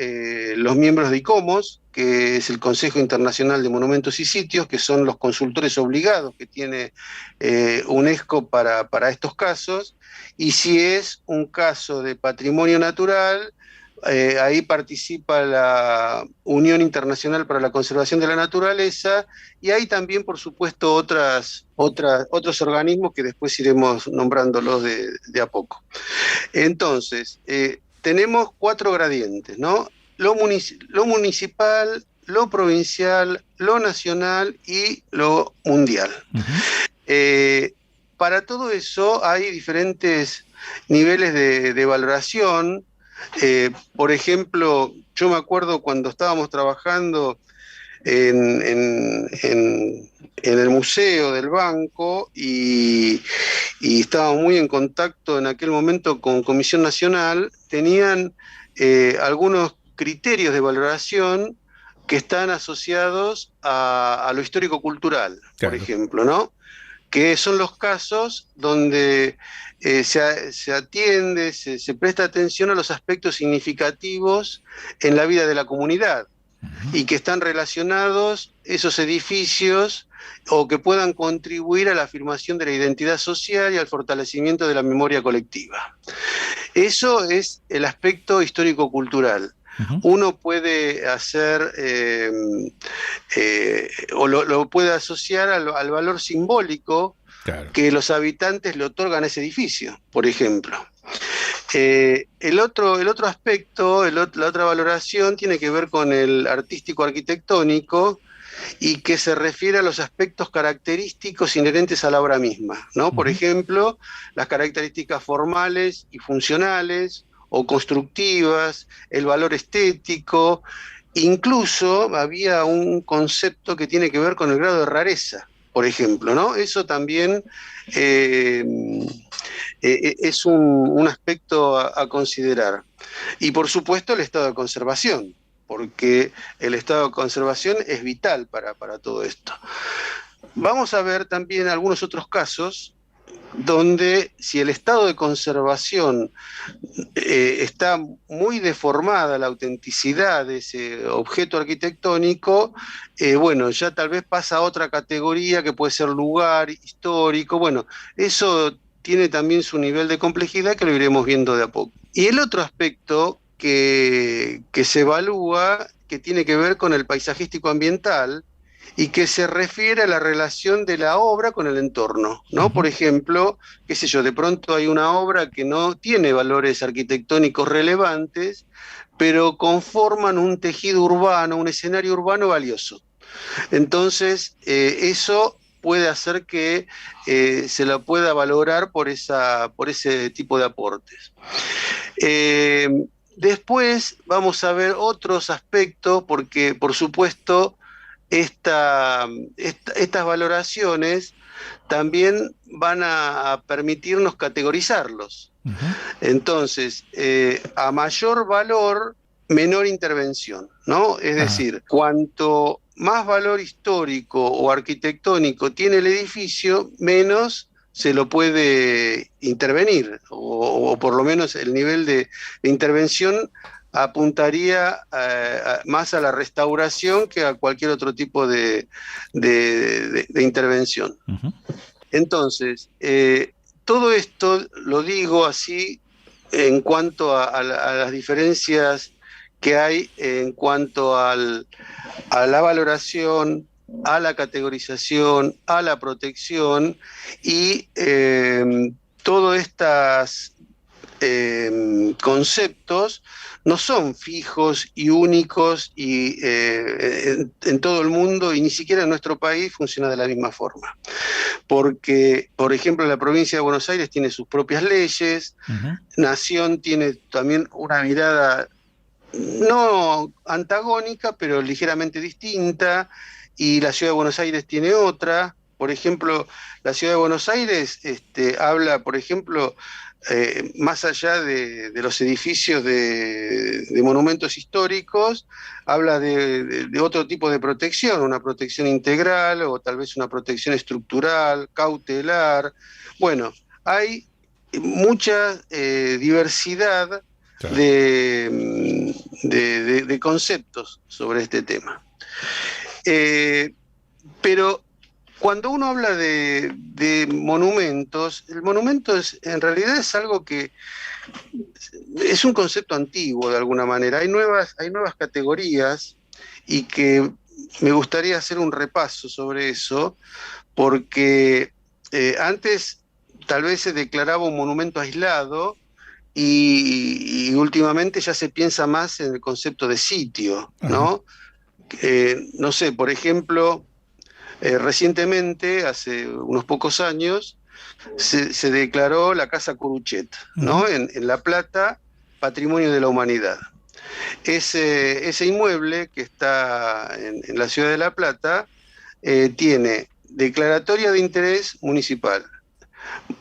los miembros de ICOMOS, que es el Consejo Internacional de Monumentos y Sitios, que son los consultores obligados que tiene UNESCO para estos casos, y si es un caso de patrimonio natural, ahí participa la Unión Internacional para la Conservación de la Naturaleza, y hay también, por supuesto, otros organismos que después iremos nombrándolos de a poco. Entonces, tenemos 4 gradientes, ¿no? Lo municipal, lo provincial, lo nacional y lo mundial. Uh-huh. Para todo eso hay diferentes niveles de valoración. Por ejemplo, yo me acuerdo cuando estábamos trabajando en el museo del banco y y estábamos muy en contacto en aquel momento con Comisión Nacional, tenían algunos criterios de valoración que están asociados a lo histórico-cultural, Claro. por ejemplo, ¿no? Que son los casos donde se atiende, se presta atención a los aspectos significativos en la vida de la comunidad y que están relacionados esos edificios o que puedan contribuir a la afirmación de la identidad social y al fortalecimiento de la memoria colectiva. Eso es el aspecto histórico-cultural. Uno puede hacer o lo puede asociar al valor simbólico, claro, que los habitantes le otorgan a ese edificio, por ejemplo. El otro aspecto, la otra valoración tiene que ver con el artístico-arquitectónico y que se refiere a los aspectos característicos inherentes a la obra misma, ¿no? Por ejemplo, las características formales y funcionales o constructivas, el valor estético. Incluso había un concepto que tiene que ver con el grado de rareza, por ejemplo, ¿no? Eso también es un aspecto a considerar. Y por supuesto el estado de conservación, porque el estado de conservación es vital para todo esto. Vamos a ver también algunos otros casos donde si el estado de conservación está muy deformada la autenticidad de ese objeto arquitectónico, bueno, ya tal vez pasa a otra categoría que puede ser lugar histórico. Bueno, eso tiene también su nivel de complejidad que lo iremos viendo de a poco. Y el otro aspecto que se evalúa, que tiene que ver con el paisajístico ambiental, y que se refiere a la relación de la obra con el entorno, ¿no? Por ejemplo, qué sé yo, de pronto hay una obra que no tiene valores arquitectónicos relevantes, pero conforman un tejido urbano, un escenario urbano valioso. Entonces, eso puede hacer que se la pueda valorar por ese tipo de aportes. Después vamos a ver otros aspectos, porque por supuesto estas valoraciones también van a permitirnos categorizarlos. Entonces, a mayor valor, menor intervención, ¿no? Es decir, cuanto más valor histórico o arquitectónico tiene el edificio, menos se lo puede intervenir, o por lo menos el nivel de intervención apuntaría más a la restauración que a cualquier otro tipo de intervención. Entonces, todo esto lo digo así en cuanto a las diferencias que hay en cuanto a la valoración, a la categorización, a la protección y todos estos conceptos no son fijos y únicos y en todo el mundo, y ni siquiera en nuestro país funciona de la misma forma. Porque, por ejemplo, la provincia de Buenos Aires tiene sus propias leyes, Nación tiene también una mirada no antagónica, pero ligeramente distinta, y la Ciudad de Buenos Aires tiene otra. Por ejemplo, la Ciudad de Buenos Aires habla, por ejemplo, más allá de los edificios de monumentos históricos, habla de otro tipo de protección, una protección integral o tal vez una protección estructural, cautelar. Bueno, hay mucha diversidad de conceptos sobre este tema. Pero cuando uno habla de monumentos, el monumento en realidad es algo que es un concepto antiguo de alguna manera. Hay nuevas categorías y que me gustaría hacer un repaso sobre eso, porque antes tal vez se declaraba un monumento aislado y últimamente ya se piensa más en el concepto de sitio, ¿no? No sé, por ejemplo, recientemente, hace unos pocos años, se declaró la Casa Curuchet, ¿no? En La Plata, Patrimonio de la Humanidad. Ese inmueble que está en la ciudad de La Plata tiene declaratoria de interés municipal,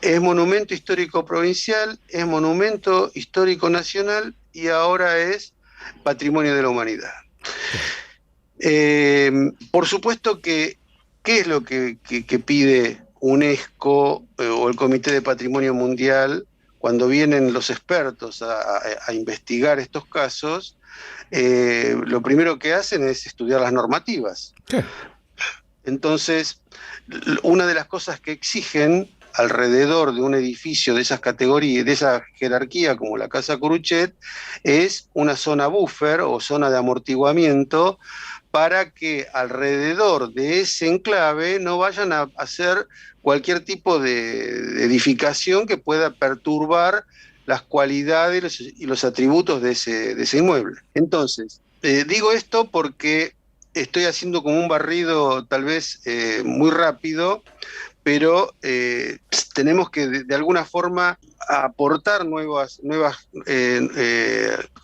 Es monumento histórico provincial, es monumento histórico nacional y ahora es patrimonio de la humanidad. Por supuesto que, ¿qué es lo que pide UNESCO o el Comité de Patrimonio Mundial cuando vienen los expertos a investigar estos casos? Lo primero que hacen es estudiar las normativas. ¿Qué? Entonces, una de las cosas que exigen alrededor de un edificio de esas categorías, de esa jerarquía como la Casa Curuchet, es una zona buffer o zona de amortiguamiento para que alrededor de ese enclave no vayan a hacer cualquier tipo de edificación que pueda perturbar las cualidades y los atributos de ese inmueble. Entonces, digo esto porque estoy haciendo como un barrido tal vez muy rápido, pero tenemos que de alguna forma aportar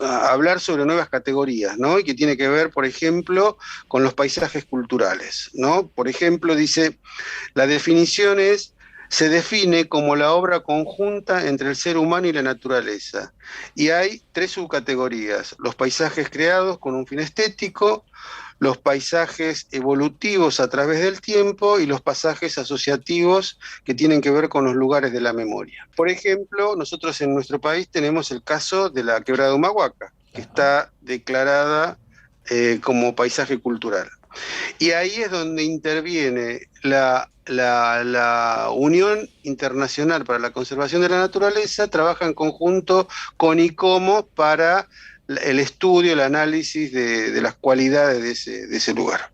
hablar sobre nuevas categorías, ¿no? Y que tiene que ver, por ejemplo, con los paisajes culturales, ¿no? Por ejemplo, dice, la definición es: se define como la obra conjunta entre el ser humano y la naturaleza. Y hay 3 subcategorías: los paisajes creados con un fin estético, los paisajes evolutivos a través del tiempo y los paisajes asociativos que tienen que ver con los lugares de la memoria. Por ejemplo, nosotros en nuestro país tenemos el caso de la Quebrada de Humahuaca, que está declarada como paisaje cultural. Y ahí es donde interviene la Unión Internacional para la Conservación de la Naturaleza, trabaja en conjunto con ICOMOS para el estudio, el análisis de las cualidades de ese lugar.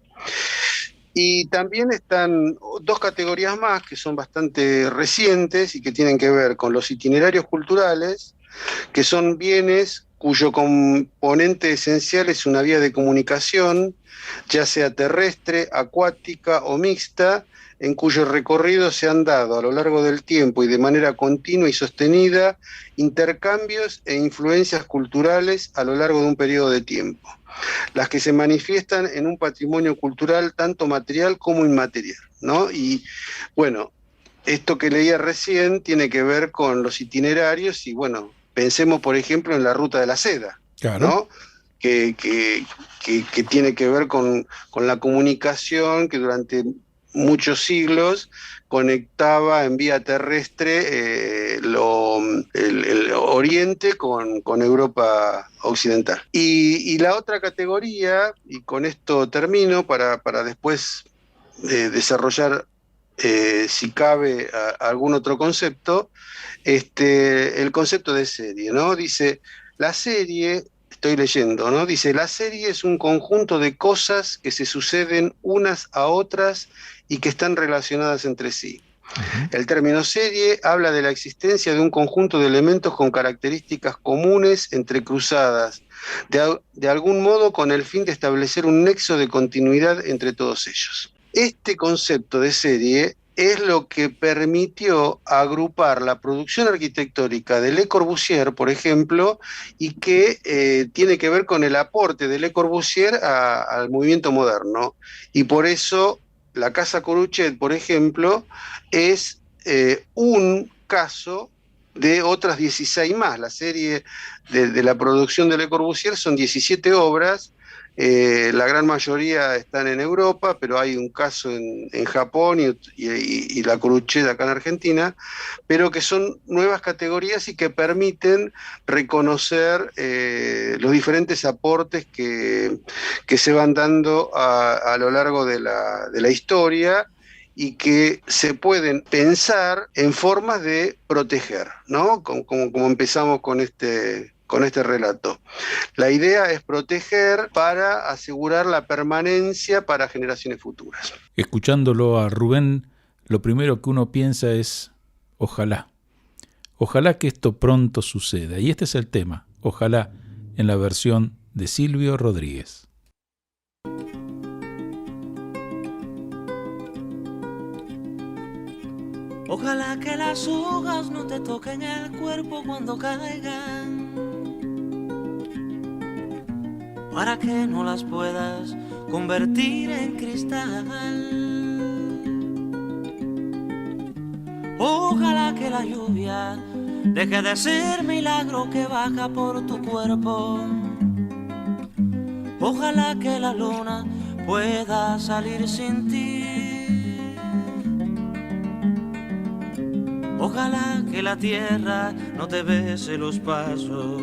Y también están 2 categorías más que son bastante recientes y que tienen que ver con los itinerarios culturales, que son bienes cuyo componente esencial es una vía de comunicación, ya sea terrestre, acuática o mixta, en cuyo recorrido se han dado a lo largo del tiempo y de manera continua y sostenida intercambios e influencias culturales a lo largo de un periodo de tiempo, las que se manifiestan en un patrimonio cultural tanto material como inmaterial, ¿no? Y bueno, esto que leía recién tiene que ver con los itinerarios y bueno, pensemos por ejemplo en la Ruta de la Seda, Claro. ¿no? Que tiene que ver con la comunicación que durante muchos siglos conectaba en vía terrestre el Oriente con Europa Occidental. Y la otra categoría, y con esto termino para después desarrollar, si cabe, algún otro concepto, el concepto de serie, ¿no? Dice, la serie... Estoy leyendo, ¿no? Dice, la serie es un conjunto de cosas que se suceden unas a otras y que están relacionadas entre sí. El término serie habla de la existencia de un conjunto de elementos con características comunes entrecruzadas, de algún modo con el fin de establecer un nexo de continuidad entre todos ellos. Este concepto de serie es lo que permitió agrupar la producción arquitectónica de Le Corbusier, por ejemplo, y que tiene que ver con el aporte de Le Corbusier al movimiento moderno. Y por eso la Casa Curuchet, por ejemplo, es un caso de otras 16 más. La serie de la producción de Le Corbusier son 17 obras. La gran mayoría están en Europa, pero hay un caso en Japón y la Curuchet acá en Argentina, pero que son nuevas categorías y que permiten reconocer los diferentes aportes que se van dando a lo largo de la historia y que se pueden pensar en formas de proteger, ¿no? Como empezamos con este relato. La idea es proteger para asegurar la permanencia para generaciones futuras. Escuchándolo a Rubén, lo primero que uno piensa es, ojalá que esto pronto suceda. Y este es el tema, ojalá, en la versión de Silvio Rodríguez. Ojalá que las hojas no te toquen el cuerpo cuando caigan, para que no las puedas convertir en cristal. Ojalá que la lluvia deje de ser milagro que baja por tu cuerpo. Ojalá que la luna pueda salir sin ti. Ojalá que la tierra no te bese los pasos.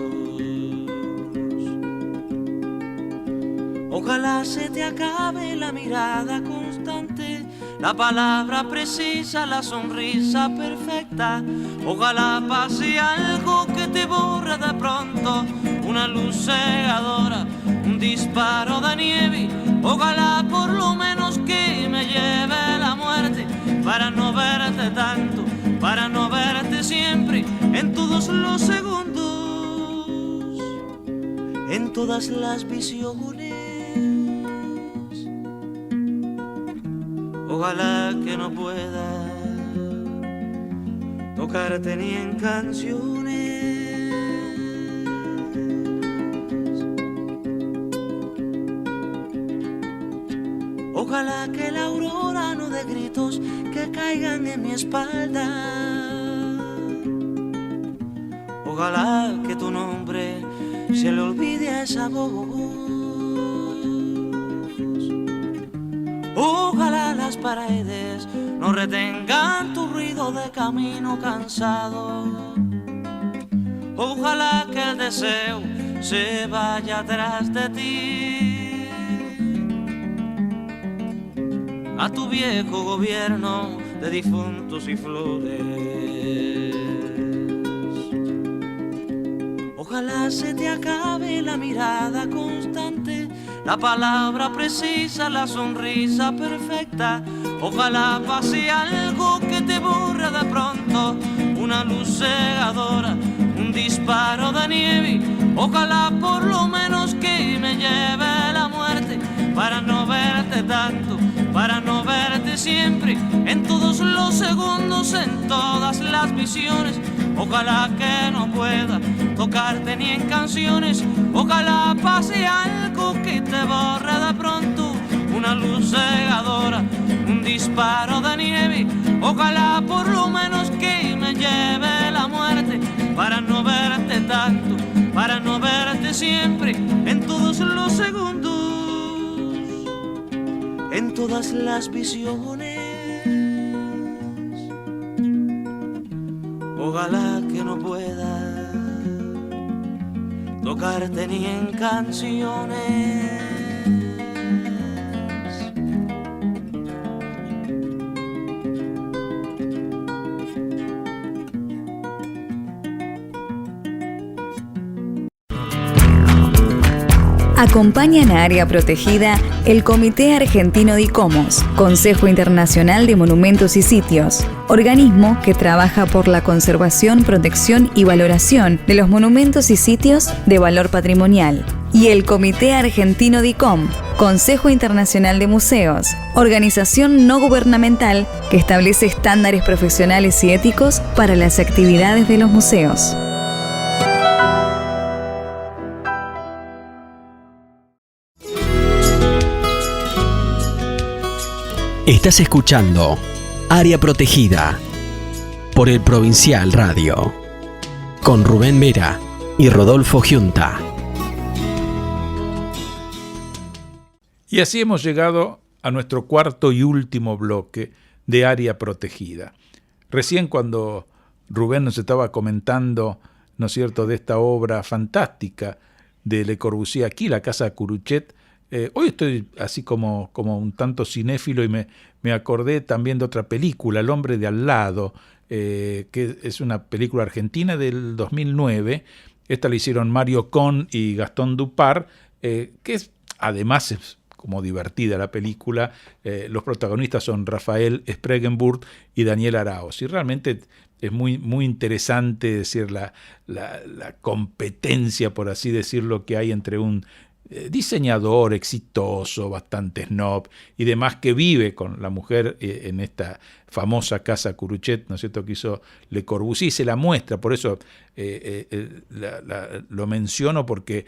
Ojalá se te acabe la mirada constante, la palabra precisa, la sonrisa perfecta. Ojalá pase algo que te borre de pronto, una luz cegadora, un disparo de nieve. Ojalá por lo menos que me lleve la muerte, para no verte tanto, para no verte siempre, en todos los segundos, en todas las visiones. Ojalá que no pueda tocarte ni en canciones. Ojalá que la aurora no dé gritos que caigan en mi espalda. Ojalá que tu nombre se le olvide a esa voz. Ojalá las paredes no retengan tu ruido de camino cansado. Ojalá que el deseo se vaya atrás de ti, a tu viejo gobierno de difuntos y flores. Ojalá se te acabe la mirada constante, la palabra precisa, la sonrisa perfecta. Ojalá pase algo que te borre de pronto, una luz cegadora, un disparo de nieve. Ojalá por lo menos que me lleve la muerte, para no verte tanto, para no verte siempre, en todos los segundos, en todas las visiones. Ojalá que no pueda tocarte ni en canciones. Ojalá pase algo que te borre de pronto, una luz cegadora, un disparo de nieve. Ojalá por lo menos que me lleve la muerte, para no verte tanto, para no verte siempre, en todos los segundos, en todas las visiones. Ojalá que no pueda tocarte ni en canciones. Acompañan a Área Protegida el Comité Argentino de ICOMOS, Consejo Internacional de Monumentos y Sitios, organismo que trabaja por la conservación, protección y valoración de los monumentos y sitios de valor patrimonial, y el Comité Argentino de ICOM, Consejo Internacional de Museos, organización no gubernamental que establece estándares profesionales y éticos para las actividades de los museos. Estás escuchando Área Protegida por el Provincial Radio, con Rubén Vera y Rodolfo Giunta. Y así hemos llegado a nuestro cuarto y último bloque de Área Protegida. Recién cuando Rubén nos estaba comentando, ¿no es cierto?, de esta obra fantástica de Le Corbusier aquí, la Casa Curuchet, hoy estoy así como un tanto cinéfilo y me acordé también de otra película, El hombre de al lado, que es una película argentina del 2009. Esta la hicieron Mario Con y Gastón Dupart, que además es como divertida la película. Los protagonistas son Rafael Spregenburg y Daniel Araoz. Y realmente es muy, muy interesante decir la competencia, por así decirlo, que hay entre un diseñador exitoso, bastante snob y demás, que vive con la mujer en esta famosa casa Curuchet, ¿no es cierto?, que hizo Le Corbusier, se la muestra, por eso lo menciono, porque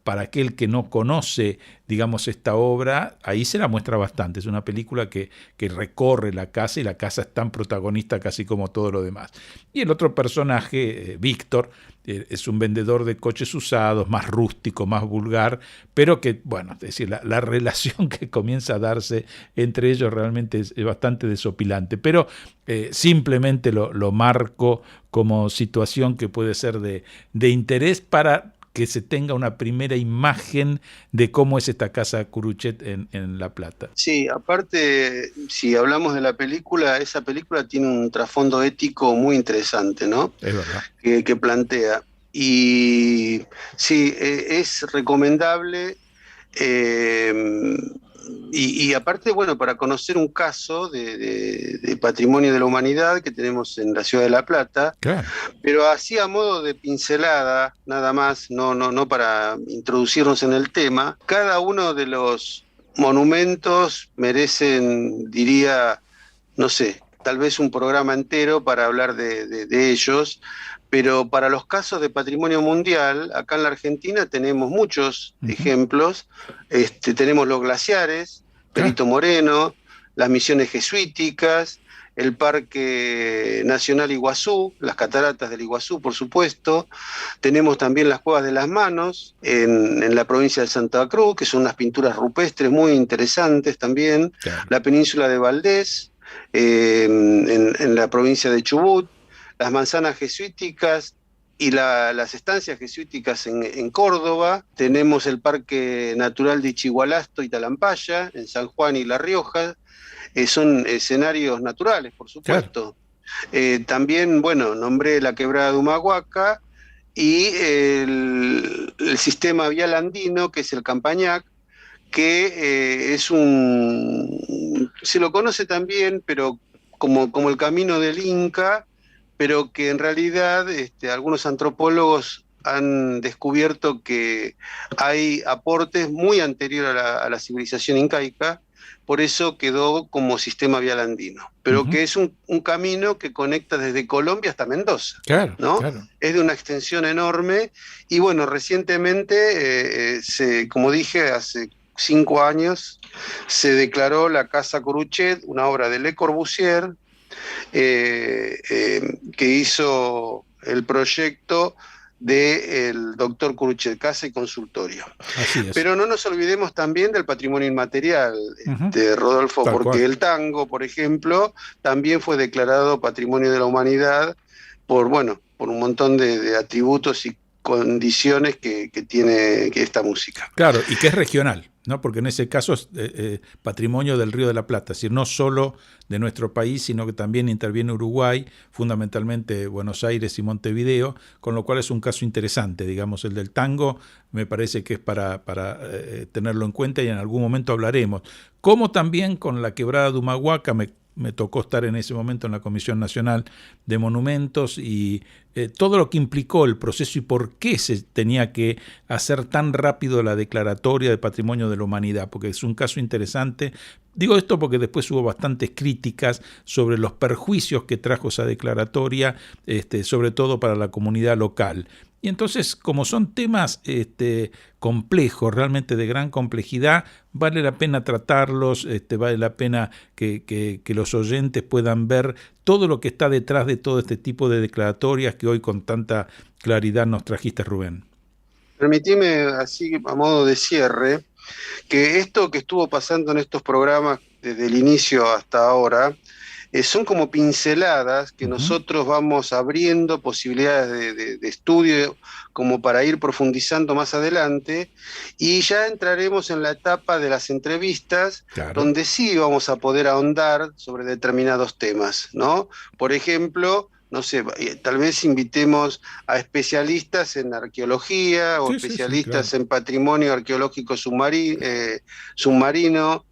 para aquel que no conoce, digamos, esta obra, ahí se la muestra bastante. Es una película que recorre la casa, y la casa es tan protagonista casi como todo lo demás. Y el otro personaje, Víctor, es un vendedor de coches usados, más rústico, más vulgar, pero que, bueno, es decir, la relación que comienza a darse entre ellos realmente es bastante desopilante, pero simplemente lo marco como situación que puede ser de interés para que se tenga una primera imagen de cómo es esta casa Curuchet en La Plata. Sí, aparte, si hablamos de la película, esa película tiene un trasfondo ético muy interesante, ¿no? Es verdad. Que plantea. Y sí, es recomendable. Y aparte, bueno, para conocer un caso de patrimonio de la humanidad que tenemos en la ciudad de La Plata, Claro. pero así a modo de pincelada, nada más, no para introducirnos en el tema, cada uno de los monumentos merecen, diría, no sé, tal vez un programa entero para hablar de ellos, pero para los casos de patrimonio mundial, acá en la Argentina tenemos muchos ejemplos. Tenemos los glaciares, Perito Moreno, las misiones jesuíticas, el Parque Nacional Iguazú, las cataratas del Iguazú, por supuesto. Tenemos también las Cuevas de las Manos en la provincia de Santa Cruz, que son unas pinturas rupestres muy interesantes también. Claro. La península de Valdés, en la provincia de Chubut. Las manzanas jesuíticas y las estancias jesuíticas en Córdoba. Tenemos el Parque Natural de Ichigualasto y Talampaya, en San Juan y La Rioja. Son escenarios naturales, por supuesto. Claro. También, bueno, nombré la Quebrada de Humahuaca y el sistema vial andino, que es el Campañac, que se lo conoce también, pero como el camino del Inca, pero que en realidad algunos antropólogos han descubierto que hay aportes muy anteriores a la civilización incaica, por eso quedó como sistema vial andino, pero que es un camino que conecta desde Colombia hasta Mendoza, claro, ¿no? Claro. Es de una extensión enorme, y bueno, recientemente, como dije, hace 5 años, se declaró la Casa Curuchet una obra de Le Corbusier, que hizo el proyecto del doctor Curuchet, casa y consultorio. Así es. Pero no nos olvidemos también del patrimonio inmaterial, Rodolfo, Tal porque cual. el tango, por ejemplo, también fue declarado patrimonio de la humanidad por un montón de atributos y condiciones que tiene esta música. Claro, y que es regional, ¿no? Porque en ese caso es patrimonio del Río de la Plata, es decir, no solo de nuestro país, sino que también interviene Uruguay, fundamentalmente Buenos Aires y Montevideo, con lo cual es un caso interesante, digamos, el del tango me parece que es para tenerlo en cuenta, y en algún momento hablaremos. Como también con la Quebrada de Humahuaca, me tocó estar en ese momento en la Comisión Nacional de Monumentos, y todo lo que implicó el proceso y por qué se tenía que hacer tan rápido la declaratoria de Patrimonio de la Humanidad, porque es un caso interesante. Digo esto porque después hubo bastantes críticas sobre los perjuicios que trajo esa declaratoria, sobre todo para la comunidad local. Y entonces, como son temas complejos, realmente de gran complejidad, vale la pena tratarlos, vale la pena que los oyentes puedan ver todo lo que está detrás de todo este tipo de declaratorias que hoy con tanta claridad nos trajiste, Rubén. Permitime, así a modo de cierre, que esto que estuvo pasando en estos programas desde el inicio hasta ahora, son como pinceladas que nosotros vamos abriendo posibilidades de estudio como para ir profundizando más adelante, y ya entraremos en la etapa de las entrevistas, claro, donde sí vamos a poder ahondar sobre determinados temas, ¿no? Por ejemplo, no sé, tal vez invitemos a especialistas en arqueología o especialistas en patrimonio arqueológico submarino,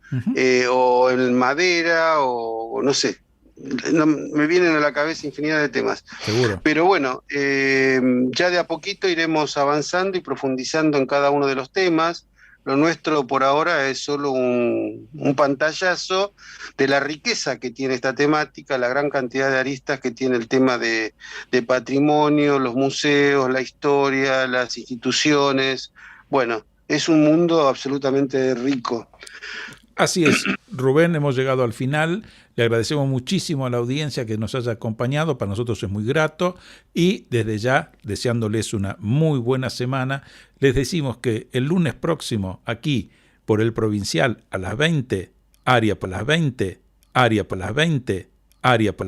o en madera, o no sé. Me vienen a la cabeza infinidad de temas. Seguro. Pero bueno, ya de a poquito iremos avanzando y profundizando en cada uno de los temas. Lo nuestro por ahora es solo un pantallazo de la riqueza que tiene esta temática, la gran cantidad de aristas que tiene el tema de patrimonio, los museos, la historia, las instituciones. Bueno, es un mundo absolutamente rico. Así es, Rubén, hemos llegado al final. Le agradecemos muchísimo a la audiencia que nos haya acompañado, para nosotros es muy grato, y desde ya, deseándoles una muy buena semana, les decimos que el lunes próximo, aquí, por el Provincial, a las 20, área por las 20, área por las 20, área por las